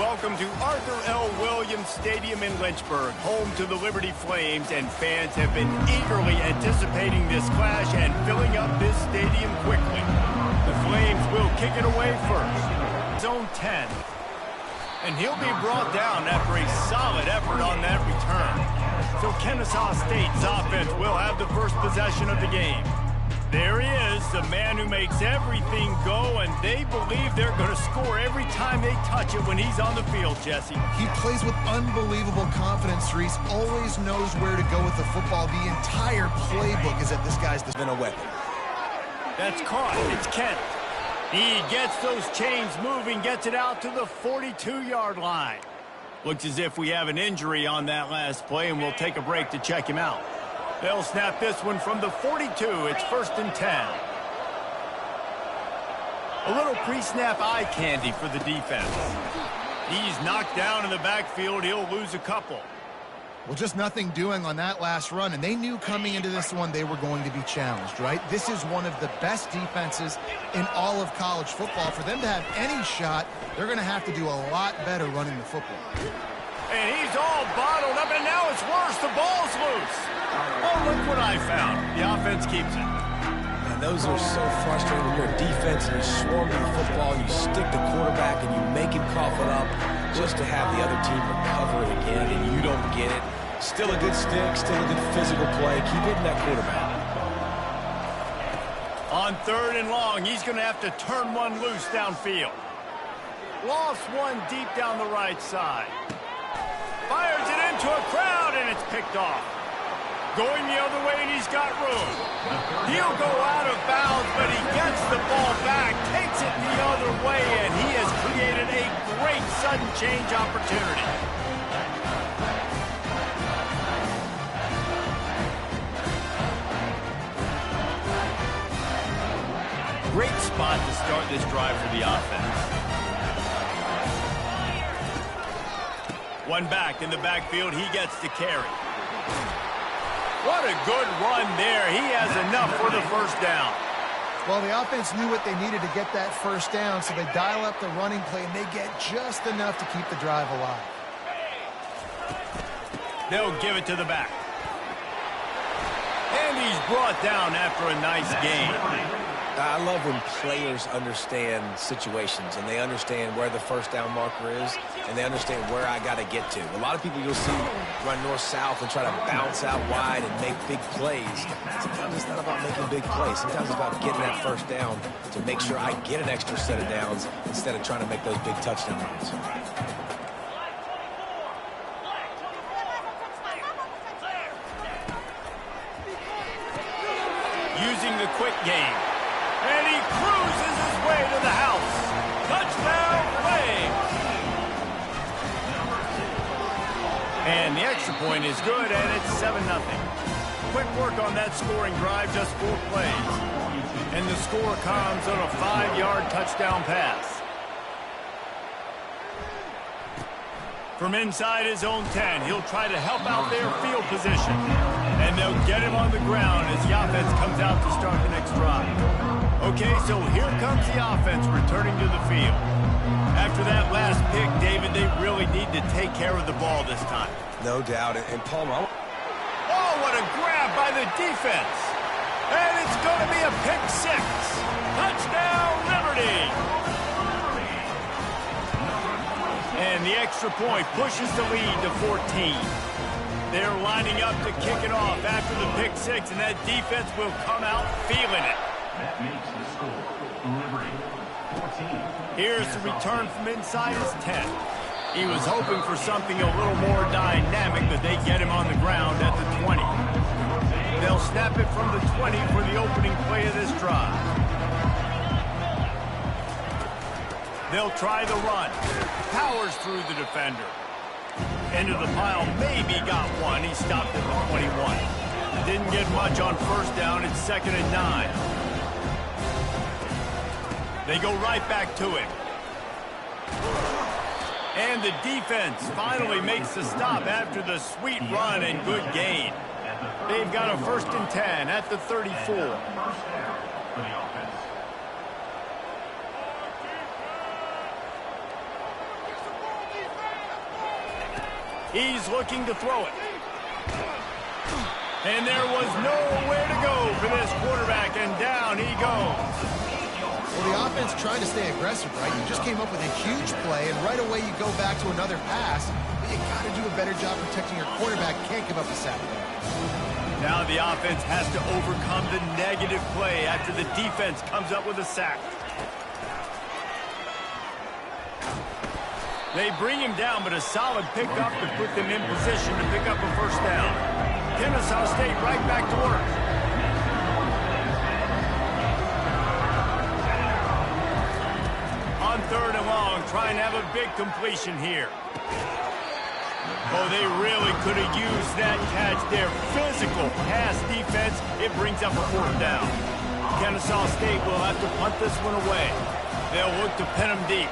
welcome to Arthur L. Williams Stadium in Lynchburg, home to the Liberty Flames, and fans have been eagerly anticipating this clash and filling up this stadium quickly. The Flames will kick it away first. Zone 10. And he'll be brought down after a solid effort on that return. So Ncaa State's offense will have the first possession of the game. There he is, the man who makes everything go, and they believe they're going to score every time they touch it when he's on the field, Jesse. He plays with unbelievable confidence, Reese. Always knows where to go with the football. The entire playbook is at this guy's been a weapon. That's caught. It's Kent. He gets those chains moving, gets it out to the 42-yard line. Looks as if we have an injury on that last play, and we'll take a break to check him out. They'll snap this one from the 42. It's 1st and 10. A little pre-snap eye candy for the defense. He's knocked down in the backfield. He'll lose a couple. Well, just nothing doing on that last run, and they knew coming into this one they were going to be challenged, right? This is one of the best defenses in all of college football. For them to have any shot, they're going to have to do a lot better running the football. And he's all bottled up, and now it's worse. The ball's loose. Oh, look what I found. The offense keeps it. And those are so frustrating when you're a defense and you swarm to the football, you stick the quarterback, and you make him cough it up just to have the other team recover it again, and you don't get it. Still a good stick, still a good physical play. Keep hitting that quarterback. On 3rd and long, he's going to have to turn one loose downfield. Lost one deep down the right side. Fires it into a crowd, and it's picked off. Going the other way, and he's got room. He'll go out of bounds, but he gets the ball back, takes it the other way, and he has created a great sudden change opportunity. Great spot to start this drive for the offense. One back in the backfield, he gets to carry. What a good run there. He has enough for the first down. Well, the offense knew what they needed to get that first down, so they dial up the running play, and they get just enough to keep the drive alive. They'll give it to the back. And he's brought down after a nice gain. I love when players understand situations and they understand where the first down marker is and they understand where I got to get to. A lot of people you'll see run north-south and try to bounce out wide and make big plays. Sometimes it's not about making big plays. Sometimes it's about getting that first down to make sure I get an extra set of downs instead of trying to make those big touchdown runs. Using the quick game. And he cruises his way to the house. Touchdown, Flames! And the extra point is good, and it's 7-0. Quick work on that scoring drive, just 4 plays. And the score comes on a 5-yard touchdown pass. From inside his own 10, he'll try to help out their field position. And they'll get him on the ground as the offense comes out to start the next drive. Okay, so here comes the offense returning to the field. After that last pick, David, they really need to take care of the ball this time. No doubt. And Palmer. Oh, what a grab by the defense. And it's going to be a pick 6. Touchdown, Liberty. And the extra point pushes the lead to 14. They're lining up to kick it off after the pick 6, and that defense will come out feeling it. That makes the score Liberty 14. Here's the return from inside his 10. He was hoping for something a little more dynamic, but they get him on the ground at the 20. They'll snap it from the 20 for the opening play of this drive. They'll try the run. Powers through the defender. Into the pile, maybe got one. He stopped at the 21. Didn't get much on first down. It's 2nd and 9. They go right back to it. And the defense finally makes the stop after the sweet run and good gain. They've got a 1st and 10 at the 34. He's looking to throw it. And there was nowhere to go for this quarterback, and down he goes. Well, the offense trying to stay aggressive, right? You just came up with a huge play, and right away you go back to another pass. But you got to do a better job protecting your quarterback. Can't give up a sack. Now the offense has to overcome the negative play after the defense comes up with a sack. They bring him down, but a solid pickup to put them in position to pick up a first down. Ncaa State right back to work. On 3rd and long, trying to have a big completion here. Oh, they really could have used that catch there. Physical pass defense. It brings up a 4th down. Ncaa State will have to punt this one away. They'll look to pin him deep.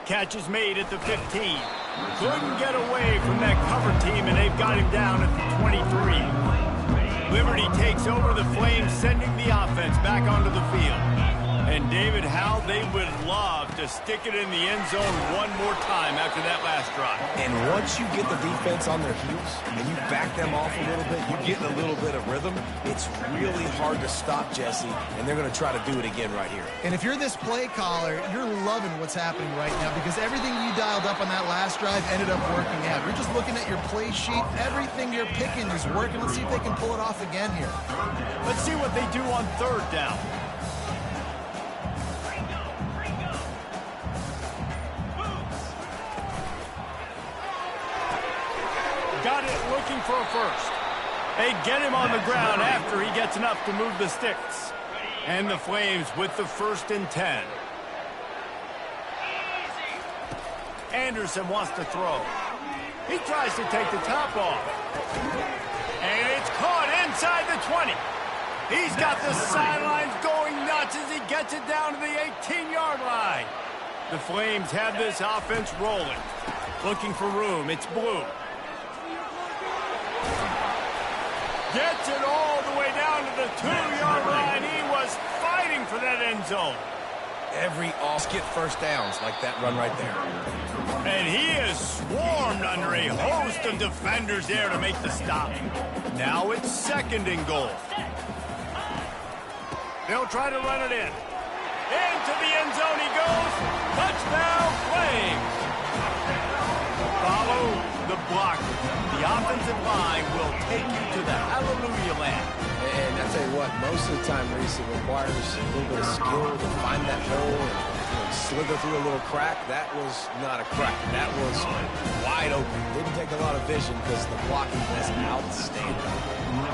Catch is made at the 15. Couldn't get away from that cover team, and they've got him down at the 23. Liberty takes over the Flames, sending the offense back onto the field. And David, how they would love to stick it in the end zone one more time after that last drive. And once you get the defense on their heels and you back them off a little bit, you get a little bit of rhythm, it's really hard to stop Jesse, and they're going to try to do it again right here. And if you're this play caller, you're loving what's happening right now because everything you dialed up on that last drive ended up working out. You're just looking at your play sheet. Everything you're picking is working. Let's see if they can pull it off again here. Let's see what they do on 3rd down. Got it, looking for a first. They get him on the ground after he gets enough to move the sticks. And the Flames with the 1st and 10. Anderson wants to throw. He tries to take the top off. And it's caught inside the 20. He's got the sidelines going nuts as he gets it down to the 18-yard line. The Flames have this offense rolling. Looking for room, it's Blue. Gets it all the way down to the 2-yard line. He was fighting for that end zone. Every get first downs like that run right there. And he is swarmed under a host of defenders there to make the stop. Now it's 2nd and goal. They'll try to run it in. Into the end zone he goes. Touchdown, Flames. Follow the block. The offensive line will take you to the hallelujah land. And I tell you what, most of the time, Reese, it requires a little bit of skill to find that hole and slither through a little crack. That was not a crack. That was wide open. Didn't take a lot of vision because the blocking was outstanding.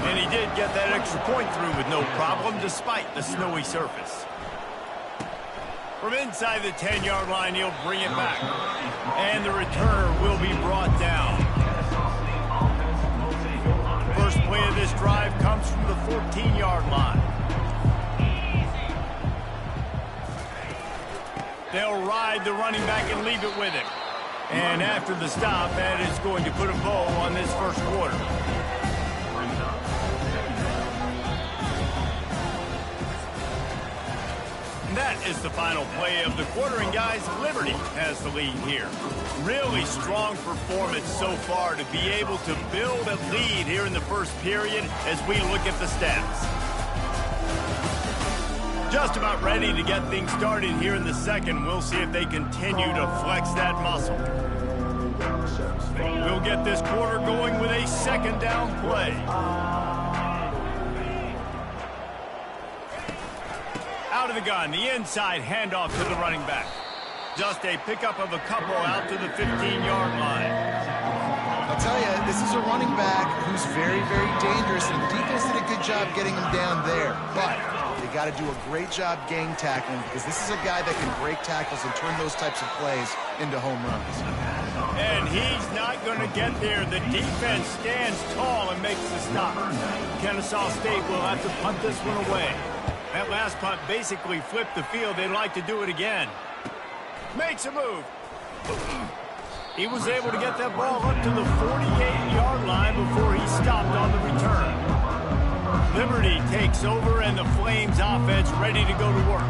And he did get that extra point through with no problem despite the snowy surface. From inside the 10-yard line, he'll bring it back. And the returner will be brought down. First play of this drive comes from the 14-yard line. They'll ride the running back and leave it with him. And after the stop, that is going to put a bow on this first quarter. And that is the final play of the quarter, and guys, Liberty has the lead here. Really strong performance so far to be able to build a lead here in the first period as we look at the stats. Just about ready to get things started here in the second. We'll see if they continue to flex that muscle. We'll get this quarter going with a 2nd down play. Out of the gun, the inside handoff to the running back. Just a pickup of a couple out to the 15-yard line. I'll tell you, this is a running back who's very, very dangerous, and the defense did a good job getting him down there. But they got to do a great job gang tackling because this is a guy that can break tackles and turn those types of plays into home runs. And he's not going to get there. The defense stands tall and makes the stop. Ncaa State will have to punt this one away. That last punt basically flipped the field. They'd like to do it again. Makes a move. He was able to get that ball up to the 48-yard line before he stopped on the return. Liberty takes over, and the Flames offense ready to go to work.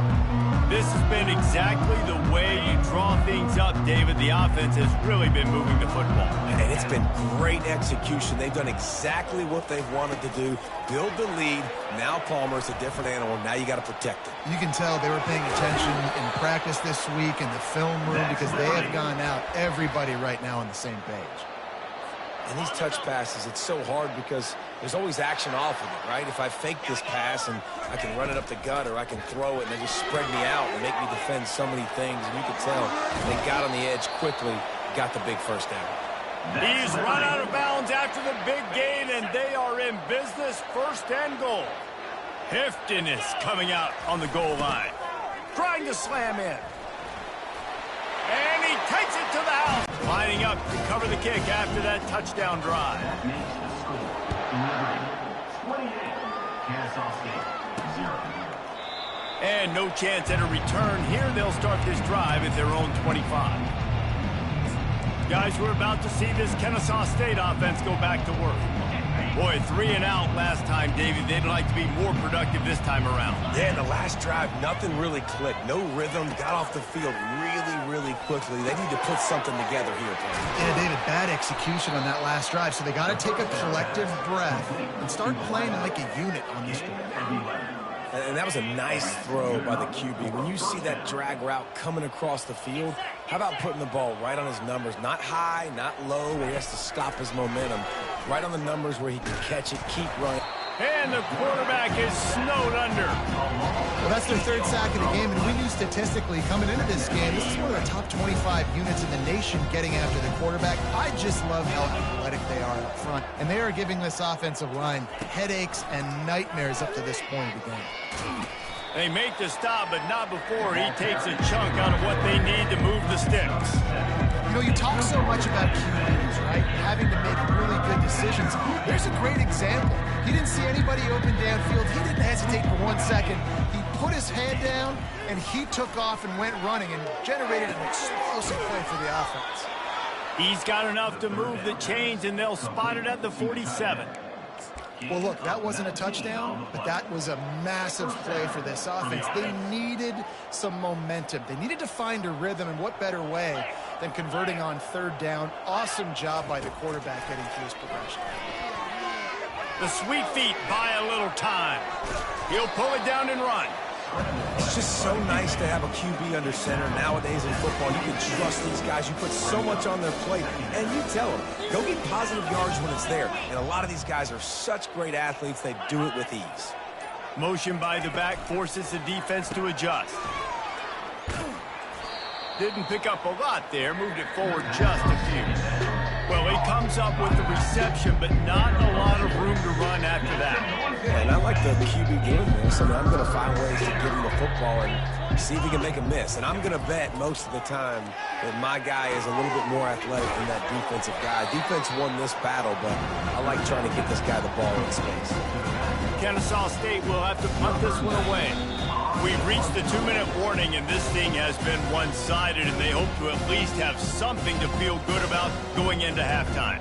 This has been exactly the way you draw things up, David. The offense has really been moving the football. And it's been great execution. They've done exactly what they've wanted to do. Build the lead. Now Palmer's a different animal. Now you got to protect it. You can tell they were paying attention in practice this week in the film room because they have gone out, everybody right now on the same page. And these touch passes, it's so hard because there's always action off of it, right? If I fake this pass and I can run it up the gut or I can throw it and they just spread me out and make me defend so many things. And you can tell they got on the edge quickly, got the big first down. He's run out of bounds after the big gain, and they are in business, first and goal. Hifton is coming out on the goal line. Trying to slam in. And he takes it to the house. Lining up to cover the kick after that touchdown drive. That makes the score Liberty 28, Ncaa State 0. And no chance at a return here. They'll start this drive at their own 25. Guys, we're about to see this Ncaa State offense go back to work. Boy, 3 and out last time, Davey. They'd like to be more productive this time around. Yeah, in the last drive, nothing really clicked. No rhythm, got off the field really quickly. They need to put something together here. Yeah, David, bad execution on that last drive, so they got to take a collective breath and start playing like a unit on this one. And that was a nice throw by the QB. When you see that drag route coming across the field, how about putting the ball right on his numbers? Not high, not low, where he has to stop his momentum. Right on the numbers where he can catch it, keep running. And the quarterback is snowed under. Well, that's their 3rd sack of the game, and we knew statistically coming into this game, this is one of the top 25 units in the nation getting after the quarterback. I just love how athletic they are up front, and they are giving this offensive line headaches and nightmares up to this point of the game. They make the stop, but not before he takes a chunk out of what they need to move the sticks. You know, you talk so much about QBs, right? Having to make really good decisions. There's a great example. He didn't see anybody open downfield. He didn't hesitate for 1 second. He put his head down, and he took off and went running and generated an explosive play for the offense. He's got enough to move the chains, and they'll spot it at the 47. Well, look, that wasn't a touchdown, but that was a massive play for this offense. They needed some momentum. They needed to find a rhythm, and what better way than converting on 3rd down. Awesome job by the quarterback getting through his progression. The sweet feet buy a little time. He'll pull it down and run. It's just so nice to have a QB under center. Nowadays in football, you can trust these guys. You put so much on their plate, and you tell them, go get positive yards when it's there. And a lot of these guys are such great athletes, they do it with ease. Motion by the back forces the defense to adjust. Didn't pick up a lot there, moved it forward just a few. Well, he comes up with the reception, but not a lot of room to run after that. Yeah, and I like the QB doing this. I mean, I'm going to find ways to give him the football and see if he can make a miss. And I'm going to bet most of the time that my guy is a little bit more athletic than that defensive guy. Defense won this battle, but I like trying to get this guy the ball in space. Ncaa State will have to punt this one away. We've reached the 2-minute warning, and this thing has been one-sided, and they hope to at least have something to feel good about going into halftime.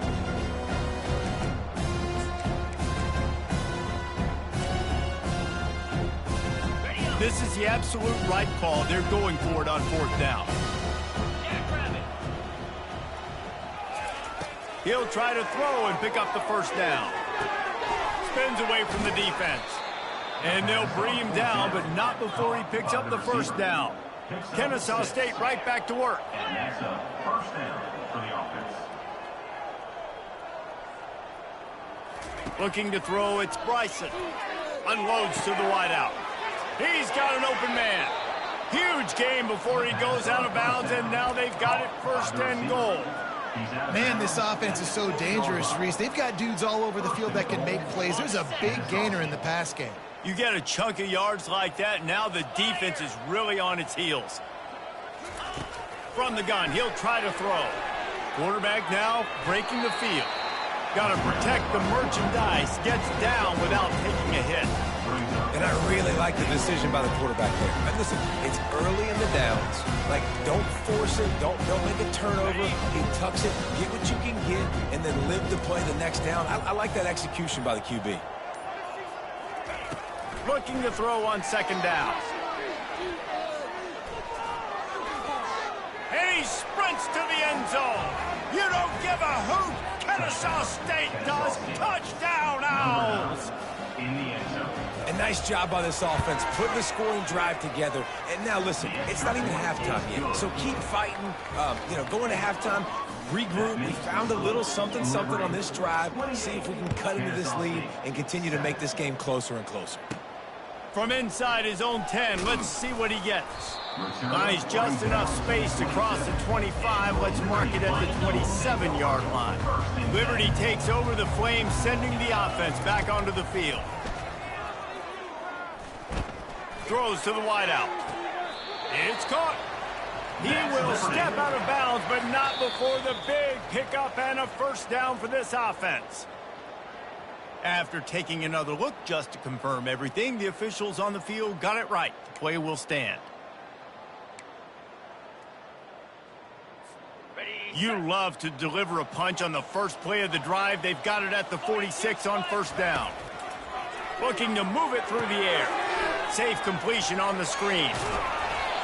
This is the absolute right call. They're going for it on 4th down. He'll try to throw and pick up the first down. Spins away from the defense. And they'll bring him down, but not before he picks up the first down. Ncaa State right back to work. And that's a first down for the offense. Looking to throw, it's Bryson. Unloads to the wideout. He's got an open man. Huge game before he goes out of bounds, and now they've got it 1st and goal. Man, this offense is so dangerous, Reese. They've got dudes all over the field that can make plays. There's a big gainer in the pass game. You get a chunk of yards like that, now the defense is really on its heels. From the gun, he'll try to throw. Quarterback now breaking the field. Got to protect the merchandise. Gets down without taking a hit. And I really like the decision by the quarterback there. But listen, it's early in the downs. Like, don't force it. Don't make a turnover. He tucks it. Get what you can get, and then live to play the next down. I like that execution by the QB. Looking to throw on 2nd down. He sprints to the end zone. You don't give a hoot. Ncaa State does. Touchdown, Owls. In the end zone. A nice job by this offense, putting the scoring drive together. And now, listen, it's not even halftime yet, so keep fighting. Going to halftime, regroup. We found a little something on this drive. See if we can cut into this lead and continue to make this game closer and closer. From inside his own 10, let's see what he gets. Finds just enough space to cross the 25. Let's mark it at the 27-yard line. Liberty takes over the Flames, sending the offense back onto the field. Throws to the wideout. It's caught. He will step out of bounds, but not before the big pickup and a first down for this offense. After taking another look just to confirm everything, the officials on the field got it right. The play will stand. You love to deliver a punch on the first play of the drive. They've got it at the 46 on first down. Looking to move it through the air. Safe completion on the screen.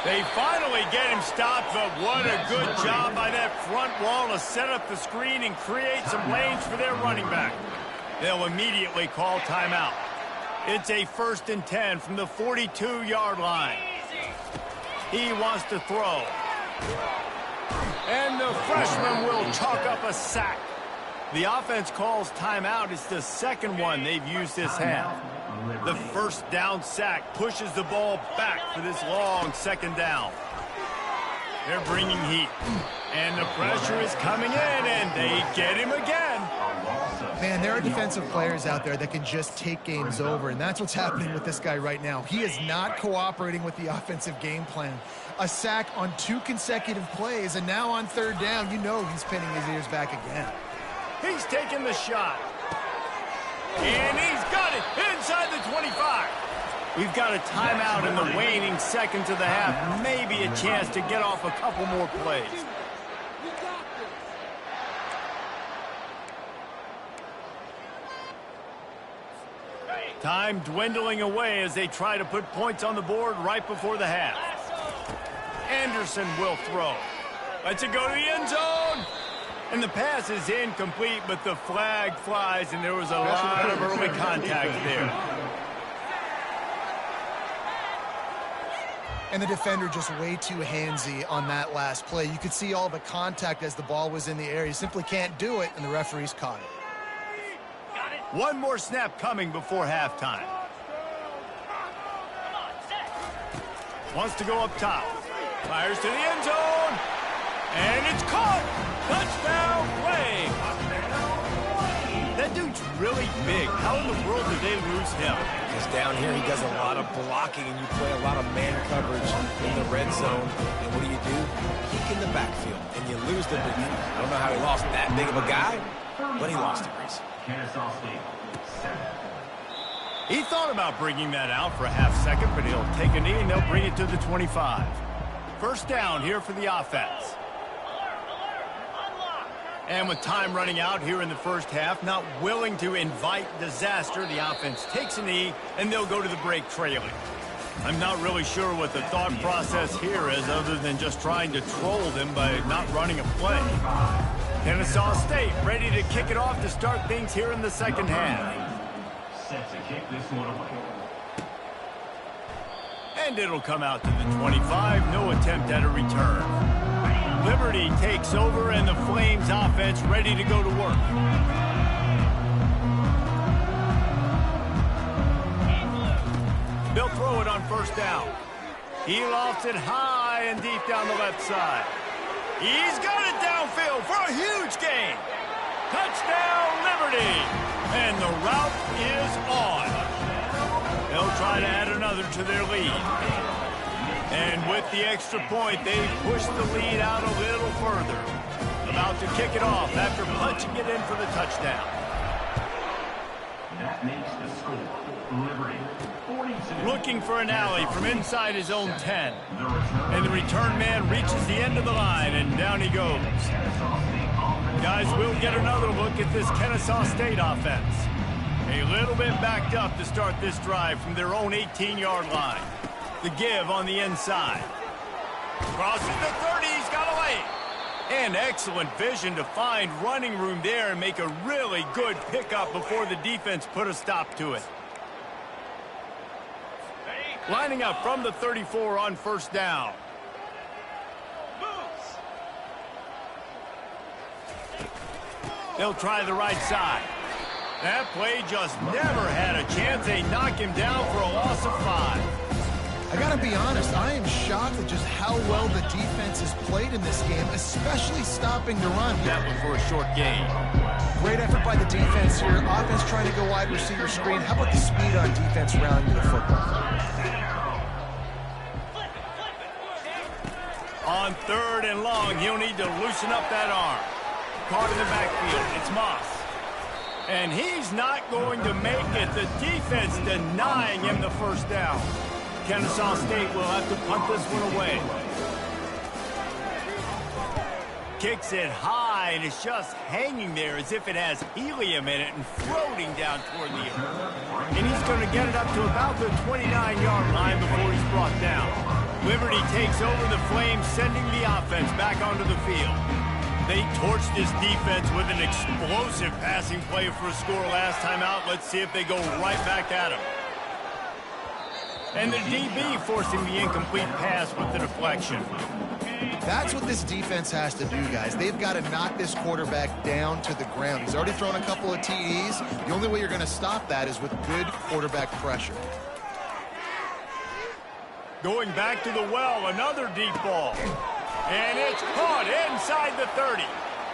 They finally get him stopped, but what a good job by that front wall to set up the screen and create some lanes for their running back. They'll immediately call timeout. It's a 1st and 10 from the 42-yard line. He wants to throw. And the freshman will chalk up a sack. The offense calls timeout. It's the second one they've used this half. The first down sack pushes the ball back for this long second down. They're bringing heat. And the pressure is coming in, and they get him again. Man, there are defensive players out there that can just take games over, and that's what's happening with this guy right now. He is not cooperating with the offensive game plan. A sack on 2 consecutive plays, and now on 3rd down, you know he's pinning his ears back again. He's taking the shot. And he's got it inside the 25. We've got a timeout in the waning seconds of the half. Maybe a chance to get off a couple more plays. Time dwindling away as they try to put points on the board right before the half. Anderson will throw. Lets it go to the end zone. And the pass is incomplete, but the flag flies, and there was a lot of early contact there. And the defender just way too handsy on that last play. You could see all the contact as the ball was in the air. He simply can't do it, and the referees caught it. One more snap coming before halftime. Wants to go up top. Fires to the end zone. And it's caught. Touchdown play. That dude's really big. How in the world did they lose him? Because down here he does a lot of blocking, and you play a lot of man coverage in the red zone. And what do? Kick in the backfield, and you lose the big. I don't know how he lost that big of a guy, but he lost it, Reese. Ncaa State, 7. He thought about bringing that out for a half second, but he'll take a knee and they'll bring it to the 25. First down here for the offense. And with time running out here in the first half, not willing to invite disaster, the offense takes a knee and they'll go to the break trailing. I'm not really sure what the thought process here is other than just trying to troll them by not running a play. Ncaa State ready to kick it off to start things here in the second half. Set to kick this one away. And it'll come out to the 25. No attempt at a return. Liberty takes over, and the Flames offense ready to go to work. They'll throw it on first down. He lofts it high and deep down the left side. He's got it downfield for a huge gain. Touchdown, Liberty. And the route is on. They'll try to add another to their lead. And with the extra point, they push the lead out a little further. About to kick it off after punching it in for the touchdown. That makes the score. Liberty, 42. Looking for an alley from inside his own 10. And the return man reaches the end of the line, and down he goes. Guys, we'll get another look at this Ncaa State offense. A little bit backed up to start this drive from their own 18-yard line. The give on the inside. Crosses the 30, he's got a lane. And excellent vision to find running room there and make a really good pickup before the defense put a stop to it. Lining up from the 34 on first down. They'll try the right side. That play just never had a chance. They knock him down for a loss of 5. I gotta be honest, I am shocked at just how well the defense has played in this game, especially stopping the run. That one for a short gain. Great effort by the defense here. Offense trying to go wide receiver screen. How about the speed on defense rallying to the football? On 3rd and long, he'll need to loosen up that arm. Caught in the backfield. It's Moss. And he's not going to make it. The defense denying him the first down. Ncaa State will have to punt this one away. Kicks it high, and it's just hanging there as if it has helium in it and floating down toward the earth. And he's going to get it up to about the 29-yard line before he's brought down. Liberty takes over the Flames, sending the offense back onto the field. They torched this defense with an explosive passing play for a score last time out. Let's see if they go right back at him. And the DB forcing the incomplete pass with the deflection. That's what this defense has to do, guys. They've got to knock this quarterback down to the ground. He's already thrown a couple of TDs. The only way you're going to stop that is with good quarterback pressure. Going back to the well, another deep ball. And it's caught inside the 30.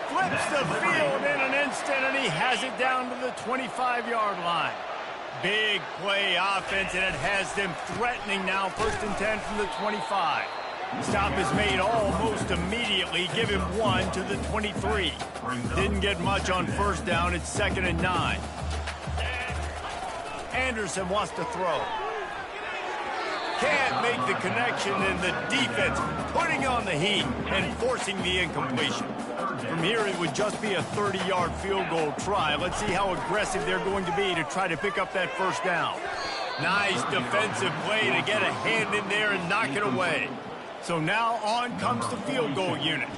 Flips the field in an instant, and he has it down to the 25-yard line. Big play offense, and it has them threatening now. 1st and 10 from the 25. Stop is made almost immediately. Give him 1 to the 23. Didn't get much on first down. It's 2nd and 9. Anderson wants to throw. Can't make the connection, and the defense putting on the heat and forcing the incompletion. From here, it would just be a 30-yard field goal try. Let's see how aggressive they're going to be to try to pick up that first down. Nice defensive play to get a hand in there and knock it away. So now on comes the field goal unit.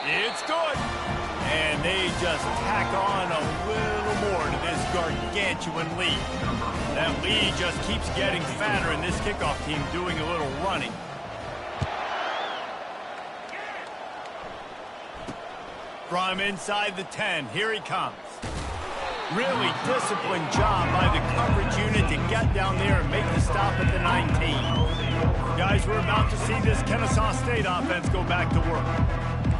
It's good. And they just tack on a little more to this gargantuan lead. That lead just keeps getting fatter, and this kickoff team doing a little running. From inside the 10, here he comes. Really disciplined job by the coverage unit to get down there and make the stop at the 19. Guys, we're about to see this Ncaa State offense go back to work.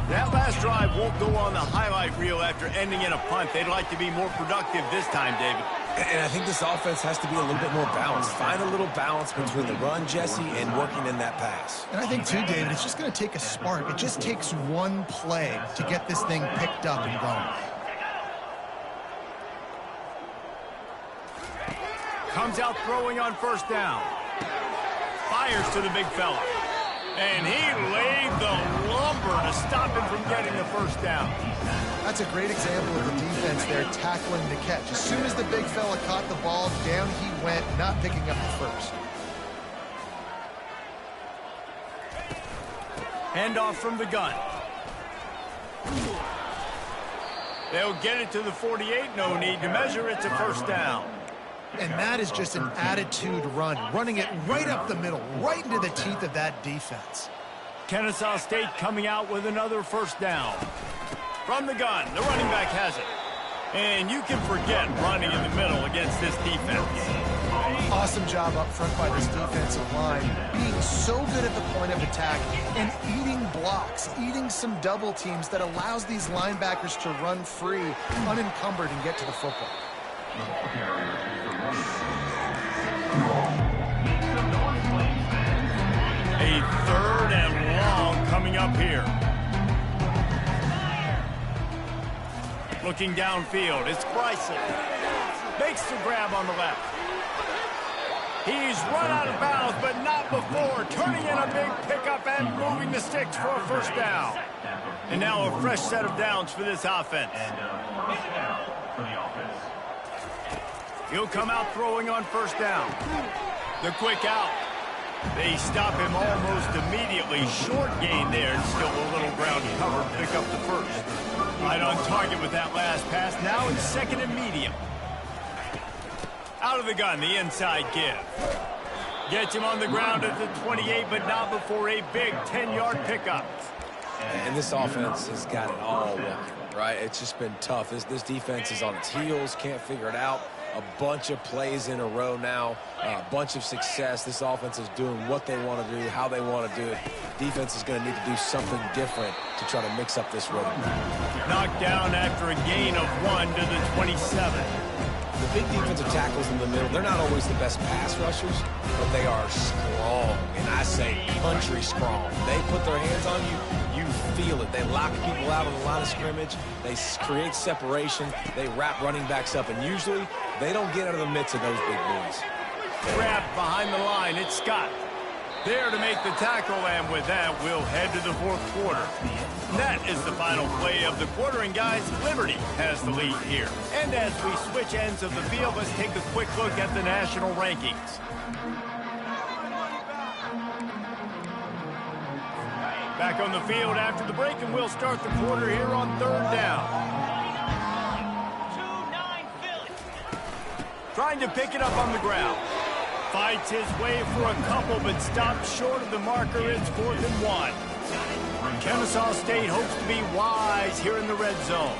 That last drive won't go on the highlight reel after ending in a punt. They'd like to be more productive this time, David. And I think this offense has to be a little bit more balanced. Find a little balance between the run, Jesse, and working in that pass. And I think, too, David, it's just going to take a spark. It just takes one play to get this thing picked up and going. Comes out throwing on first down. Fires to the big fella. And he laid the lumber to stop him from getting the first down. That's a great example of the defense there tackling the catch. As soon as the big fella caught the ball, down he went, not picking up the first. Handoff from the gun. They'll get it to the 48. No need to measure. It's a first down. And that is just an attitude run, running it right up the middle, right into the teeth of that defense. Ncaa State coming out with another first down. From the gun, the running back has it. And you can forget running in the middle against this defense. Awesome job up front by this defensive line, being so good at the point of attack and eating blocks, eating some double teams that allows these linebackers to run free, unencumbered, and get to the football. A 3rd and long coming up here. Looking downfield, it's Bryson. Makes the grab on the left. He's run out of bounds, but not before. Turning in a big pickup and moving the sticks for a first down. And now a fresh set of downs for this offense. He'll come out throwing on first down. The quick out. They stop him almost immediately. Short gain there, and still a little ground cover. Pick up the first. Right on target with that last pass. Now it's second and medium. Out of the gun, the inside give. Gets him on the ground at the 28, but not before a big 10-yard pickup. And this offense has got it all working, right? It's just been tough. This defense is on its heels, can't figure it out. A bunch of plays in a row now, a bunch of success. This offense is doing what they want to do, how they want to do it. Defense is going to need to do something different to try to mix up this rhythm. Knocked down after a gain of 1 to the 27. The big defensive tackles in the middle, they're not always the best pass rushers, but they are strong, and I say country strong. They put their hands on you, you feel it. They lock people out on the line of scrimmage. They create separation. They wrap running backs up, and usually they don't get out of the midst of those big boys. Trapped behind the line, it's Scott. There to make the tackle, and with that, we'll head to the fourth quarter. That is the final play of the quarter, and guys, Liberty has the lead here. And as we switch ends of the field, let's take a quick look at the national rankings. Back on the field after the break, and we'll start the quarter here on third down. Trying to pick it up on the ground. Fights his way for a couple, but stops short of the marker. It's 4th and 1. Ncaa State hopes to be wise here in the red zone.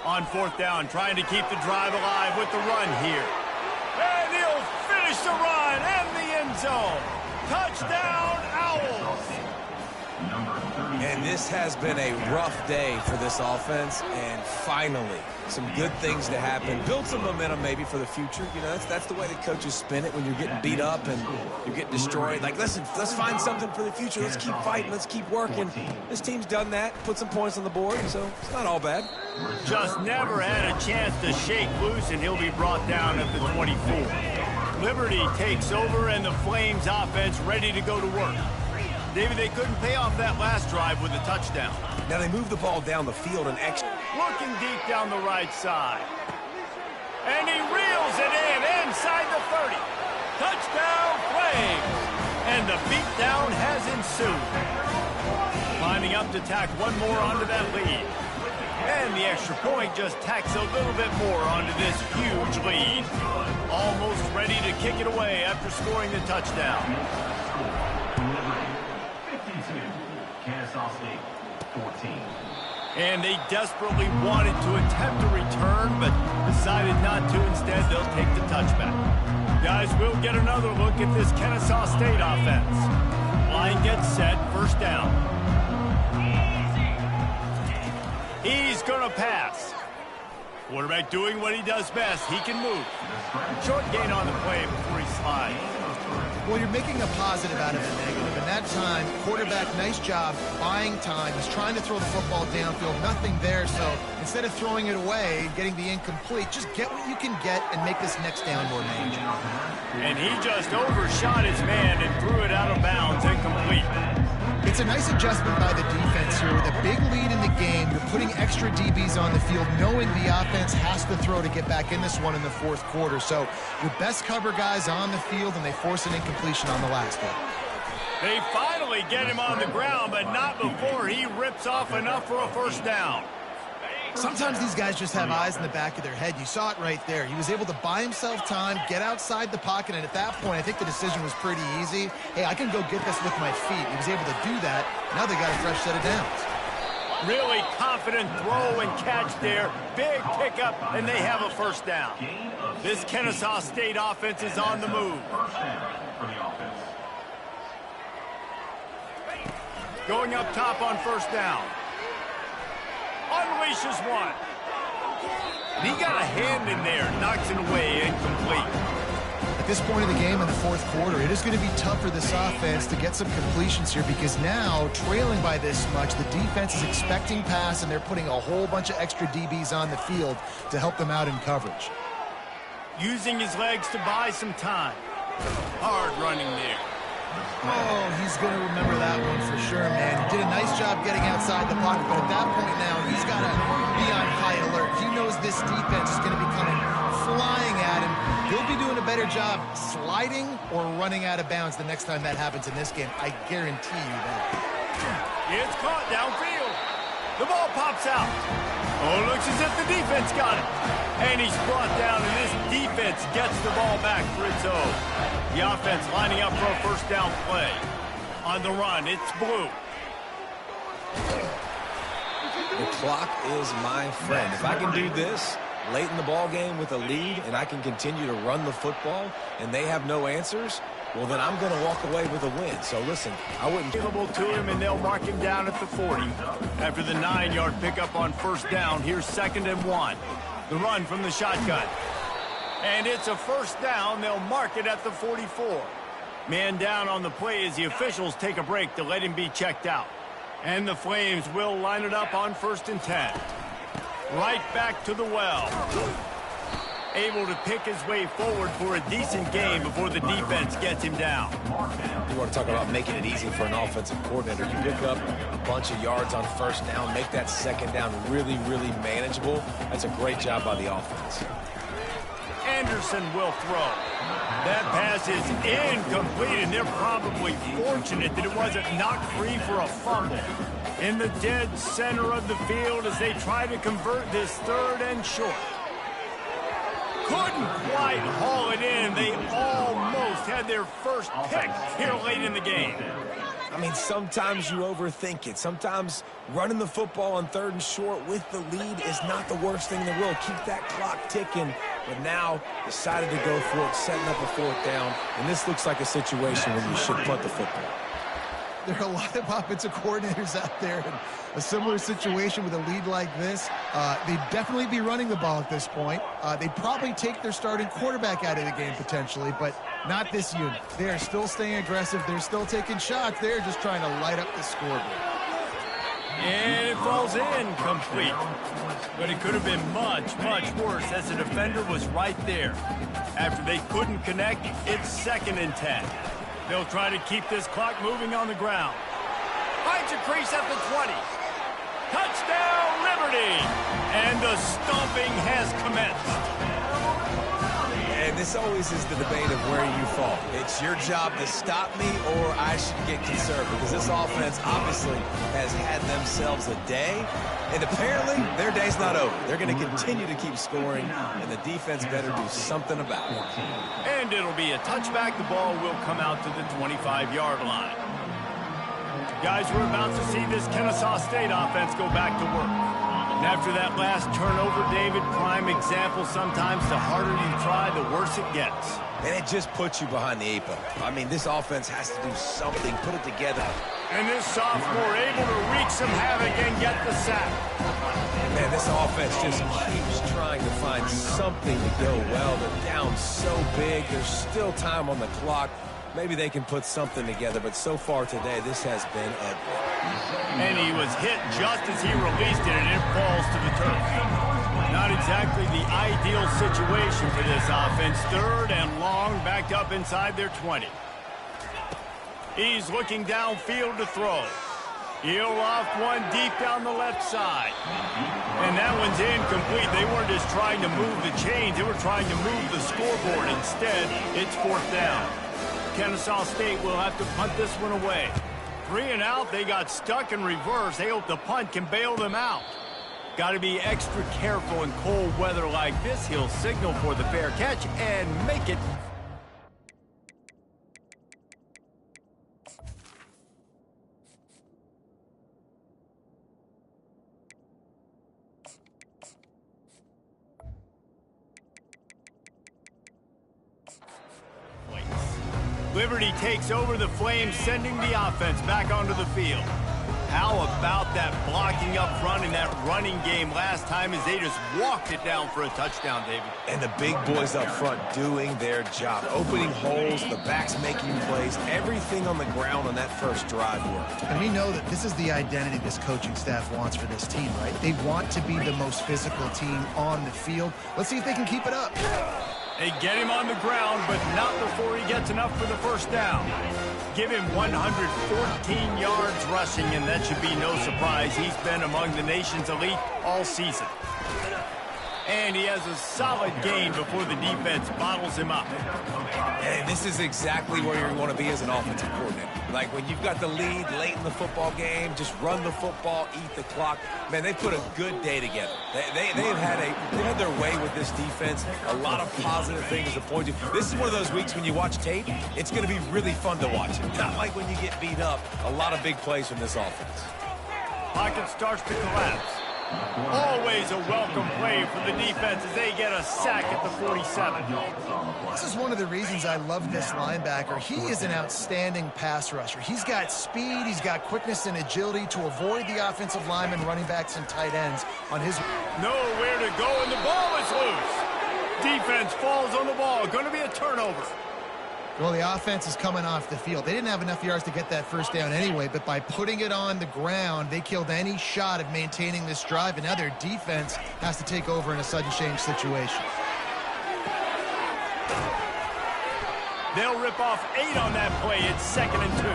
On 4th down, trying to keep the drive alive with the run here. And he'll finish the run and the end zone. Touchdown, Owls! And this has been a rough day for this offense, and finally, some good things to happen. Build some momentum maybe for the future. You know, that's the way the coaches spin it when you're getting beat up and you're getting destroyed. Like, listen, let's find something for the future. Let's keep fighting. Let's keep working. This team's done that, put some points on the board, so it's not all bad. Just never had a chance to shake loose, and he'll be brought down at the 24. Liberty takes over, and the Flames offense ready to go to work. David, they couldn't pay off that last drive with a touchdown. Now they move the ball down the field and extra. Looking deep down the right side. And he reels it in inside the 30. Touchdown, Flames! And the beatdown has ensued. Lining up to tack one more onto that lead. And the extra point just tacks a little bit more onto this huge lead. Almost ready to kick it away after scoring the touchdown. Ncaa State 14. And they desperately wanted to attempt a return, but decided not to. Instead, they'll take the touchback. Guys, we'll get another look at this Ncaa State offense. Line gets set, first down. He's going to pass. Quarterback doing what he does best. He can move. Short gain on the play before he slides. Well, you're making a positive out of a negative. And that time, quarterback, nice job buying time. He's trying to throw the football downfield. Nothing there. So instead of throwing it away, getting the incomplete, just get what you can get and make this next down more manageable. And he just overshot his man and threw it out of bounds, incomplete. It's a nice adjustment by the defense here. With a big lead in the game, you're putting extra DBs on the field, knowing the offense has to throw to get back in this one in the fourth quarter. So your best cover guys on the field, and they force an incompletion on the last one. They finally get him on the ground, but not before he rips off enough for a first down. Sometimes these guys just have eyes in the back of their head. You saw it right there. He was able to buy himself time, get outside the pocket, and at that point, I think the decision was pretty easy. Hey, I can go get this with my feet. He was able to do that. Now they got a fresh set of downs. Really confident throw and catch there. Big pickup, and they have a first down. This Ncaa State offense is on the move. Going up top on first down. Unleashes one. And he got a hand in there, knocks it away, incomplete. At this point of the game in the fourth quarter, it is going to be tough for this offense to get some completions here, because now, trailing by this much, the defense is expecting pass, and they're putting a whole bunch of extra DBs on the field to help them out in coverage. Using his legs to buy some time. Hard running there. Oh, he's going to remember that one for sure, man. He did a nice job getting outside the pocket, but at that point now, he's got to be on high alert. He knows this defense is going to be coming flying at him, He'll be doing a better job sliding or running out of bounds the next time that happens in this game. I guarantee you that. It's caught downfield. The ball pops out. Oh, looks as if the defense got it. And he's brought down, and this defense gets the ball back for its own. The offense lining up for a first down play. On the run, it's Blue. The clock is my friend. If I can do this late in the ball game with a lead and I can continue to run the football and they have no answers, well, then I'm going to walk away with a win. So, listen, I wouldn't... Available to him, and they'll mark him down at the 40. After the 9-yard pickup on first down, here's 2nd and 1. The run from the shotgun. And it's a first down. They'll mark it at the 44. Man down on the play as the officials take a break to let him be checked out. And the Flames will line it up on 1st and 10. Right back to the well. Able to pick his way forward for a decent game before the defense gets him down. You want to talk about making it easy for an offensive coordinator. You pick up a bunch of yards on first down, make that second down really, really manageable. That's a great job by the offense. Anderson will throw. That pass is incomplete, and they're probably fortunate that it wasn't knocked free for a fumble. In the dead center of the field as they try to convert this 3rd and short. Couldn't quite haul it in. They almost had their first pick here late in the game. I mean, sometimes you overthink it. Sometimes running the football on 3rd and short with the lead is not the worst thing in the world. Keep that clock ticking. But now decided to go for it, setting up a 4th down. And this looks like a situation where you should punt the football. There are a lot of offensive coordinators out there in a similar situation with a lead like this. They'd definitely be running the ball at this point. They'd probably take their starting quarterback out of the game potentially, but not this unit. They are still staying aggressive. They're still taking shots. They're just trying to light up the scoreboard. And it falls in complete. But it could have been much, much worse as the defender was right there. After they couldn't connect, it's 2nd and 10. They'll try to keep this clock moving on the ground. Finds a crease at the 20. Touchdown, Liberty! And the stomping has commenced. And this always is the debate of where you fall. It's your job to stop me or I should get conservative, because this offense obviously has had themselves a day, and apparently their day's not over. They're going to continue to keep scoring, and the defense better do something about it. And it'll be a touchback. The ball will come out to the 25-yard line. Guys, we're about to see this Ncaa State offense go back to work. And after that last turnover, David, prime example, sometimes the harder you try, the worse it gets. And it just puts you behind the 8 ball. I mean, this offense has to do something, put it together. And this sophomore able to wreak some havoc and get the sack. Man, this offense just keeps trying to find something to go well. They're down so big. There's still time on the clock. Maybe they can put something together, but so far today, this has been ugly. And he was hit just as he released it, and it falls to the turf. Not exactly the ideal situation for this offense. 3rd and long, backed up inside their 20. He's looking downfield to throw. He'll loft one deep down the left side. And that one's incomplete. They weren't just trying to move the chains. They were trying to move the scoreboard. Instead, it's 4th down. Ncaa State will have to punt this one away. 3 and out, they got stuck in reverse. They hope the punt can bail them out. Got to be extra careful in cold weather like this. He'll signal for the fair catch and make it. Liberty takes over the Flames, sending the offense back onto the field. How about that blocking up front in that running game last time as they just walked it down for a touchdown, David? And the big boys up front doing their job. Opening holes, the backs making plays, everything on the ground on that first drive worked. And we know that this is the identity this coaching staff wants for this team, right? They want to be the most physical team on the field. Let's see if they can keep it up. They get him on the ground, but not before he gets enough for the first down. Give him 114 yards rushing, and that should be no surprise. He's been among the nation's elite all season. And he has a solid gain before the defense bottles him up. And this is exactly where you want to be as an offensive coordinator. Like when you've got the lead late in the football game, just run the football, eat the clock. Man, they put a good day together. They've had their way with this defense. A lot of positive things to point to. This is one of those weeks when you watch tape, it's going to be really fun to watch it. Not like when you get beat up. A lot of big plays from this offense. Pocket starts to collapse. Always a welcome play for the defense as they get a sack at the 47. This is one of the reasons I love this linebacker. He is an outstanding pass rusher. He's got speed, he's got quickness and agility to avoid the offensive linemen, running backs, and tight ends on his... Nowhere to go, and the ball is loose. Defense falls on the ball. Going to be a turnover. Well, the offense is coming off the field. They didn't have enough yards to get that first down anyway, but by putting it on the ground, they killed any shot of maintaining this drive, and now their defense has to take over in a sudden change situation. They'll rip off 8 on that play. It's 2nd and 2.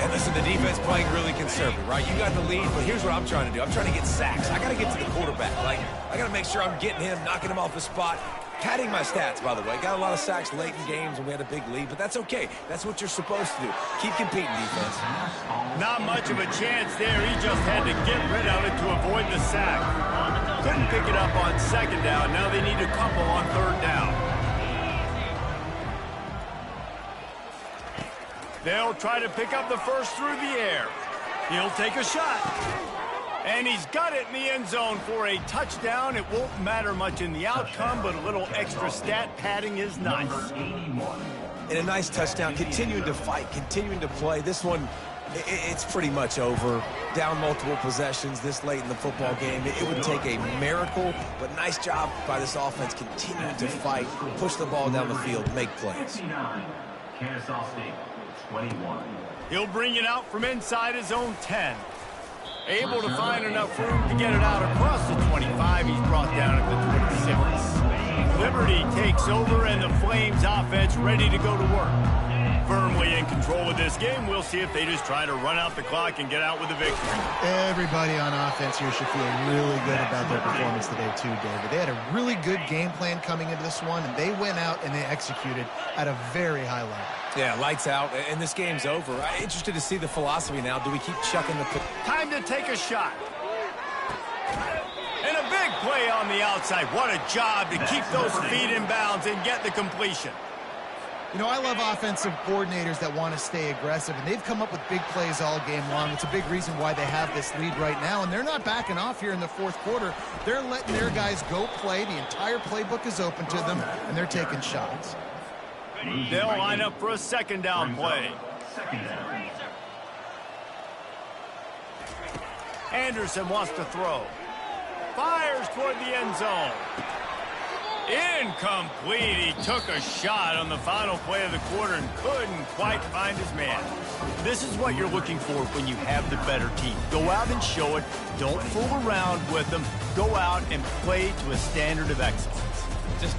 And listen, the defense playing really conservative, right? You got the lead, but here's what I'm trying to do. I'm trying to get sacks. I got to get to the quarterback. Like, I got to make sure I'm getting him, knocking him off the spot. Padding my stats, by the way. Got a lot of sacks late in games when we had a big lead, but that's okay. That's what you're supposed to do. Keep competing, defense. Not much of a chance there. He just had to get rid of it to avoid the sack. Couldn't pick it up on 2nd down. Now they need a couple on 3rd down. They'll try to pick up the first through the air. He'll take a shot. And he's got it in the end zone for a touchdown. It won't matter much in the outcome, but a little extra stat padding is nice. And a nice touchdown, continuing to fight, continuing to play. This one, it's pretty much over. Down multiple possessions this late in the football game. It would take a miracle, but nice job by this offense continuing to fight, push the ball down the field, make plays. Kennesaw State, 21. He'll bring it out from inside his own 10. Able to find enough room to get it out across the 25. He's brought down at the 26. Liberty takes over, and the Flames offense ready to go to work. Firmly in control of this game. We'll see if they just try to run out the clock and get out with a victory. Everybody on offense here should feel really good about their performance today too, David. They had a really good game plan coming into this one, and they went out and they executed at a very high level. Yeah, lights out, and this game's over. I'm interested to see the philosophy now. Do we keep chucking the... Time to take a shot. And a big play on the outside. What a job to keep those feet in bounds and get the completion. You know, I love offensive coordinators that want to stay aggressive, and they've come up with big plays all game long. It's a big reason why they have this lead right now, and they're not backing off here in the 4th quarter. They're letting their guys go play. The entire playbook is open to them, and they're taking shots. They'll line up for a 2nd down play. Anderson wants to throw. Fires toward the end zone. Incomplete. He took a shot on the final play of the quarter and couldn't quite find his man. This is what you're looking for when you have the better team. Go out and show it. Don't fool around with them. Go out and play to a standard of excellence. Just